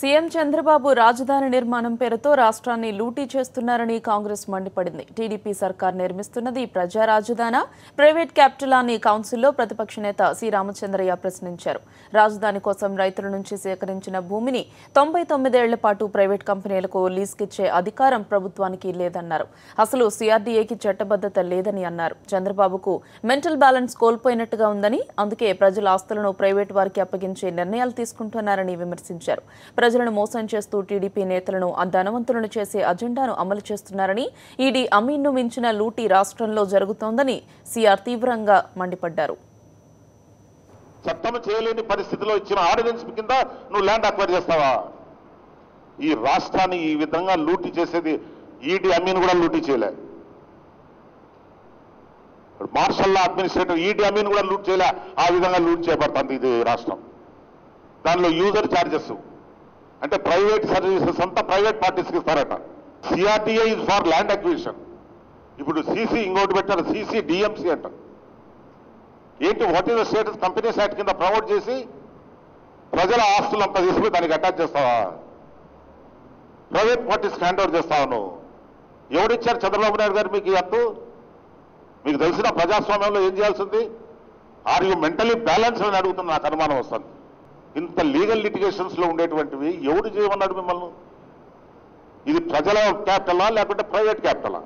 CM Chandrababu రాజధాని నిర్మాణం పేరుతో రాష్ట్రాన్ని లూటీ చేస్తున్నారని కాంగ్రెస్ మండిపడింది. టీడీపీ సర్కార్ నిర్మిస్తున్నది ప్రజా రాజధానా, ప్రైవేట్ క్యాపిటల్ అని కౌన్సిల్లో ప్రతిపక్ష నేత సి రామచంద్రయ్య ప్రశ్నించారు. రాజధాని కోసం రైతుల నుంచి సేకరించిన భూమిని 99 ఏళ్ల పాటు ప్రైవేట్ కంపెనీలకు లీజుకిచ్చే అధికారం ప్రభుత్వానికి లేదన్నారు. అసలు సిఆర్డీఏకి చట్టబద్ధత లేదని అన్నారు. చంద్రబాబుకు మెంటల్ బ్యాలెన్స్ కోల్పోయినట్టుగా ఉందని, అందుకే ప్రజల ఆస్తులను ప్రైవేట్ వారికి అప్పగించే నిర్ణయాలు తీసుకుంటున్నారని విమర్శించారు. ప్రజలను మోసం చేస్తూ టీడీపీ నేతలను ధనవంతులను చేసే అజెండాను అమలు చేస్తున్నారని, ఈడీ అమీన్ను మించిన లూటీ రాష్ట్రంలో జరుగుతోందని సీఆర్ తీవ్రంగా మండిపడ్డారు. చట్టం చేయలేని పరిస్థితిలో ఇచ్చిన ఆర్డినెన్స్ కింద నువ్వు ల్యాండ్ అక్వైర్ చేస్తావా? ఈ రాష్ట్రాన్ని ఈ విధంగా లూటీ చేసేది ఈడీ అమీన్ కూడా లూటీ చేయలే. Martial law administrator Idi Amin కూడా లూట్ చేయలే. ఆ విధంగా లూట్ చేయబడుతుంది ఇది రాష్ట్రం. దానిలో యూజర్ ఛార్జెస్ అంటే ప్రైవేట్ సర్వీసెస్ అంతా ప్రైవేట్ పార్టీస్కి ఇస్తారట. CRTA is for land acquisition. ఇప్పుడు సీసీ ఇంకోటి పెట్టారు, సీసీ డిఎంసీ అంట. ఏంటి what is the status? Companies act కింద ప్రమోట్ చేసి ప్రజల ఆస్తులు అంతా తీసుకుని దానికి అటాచ్ చేస్తావా? ప్రైవేట్ పార్టీస్కి హ్యాండ్ ఓవర్ చేస్తావా నువ్వు? ఎవరిచ్చారు చంద్రబాబు నాయుడు గారు మీకు ఈ హక్కు? మీకు తెలిసిన ప్రజాస్వామ్యంలో ఏం చేయాల్సింది? ఆర్ యూ మెంటలీ బ్యాలెన్స్ అని అడుగుతున్న నాకు అనుమానం వస్తుంది. ఇంత లీగల్ లిటిగేషన్స్ లో ఉండేటువంటివి ఎవరు చేయమన్నాడు మిమ్మల్ని? ఇది ప్రజల క్యాపిటలా లేకుంటే ప్రైవేట్ క్యాపిటలా?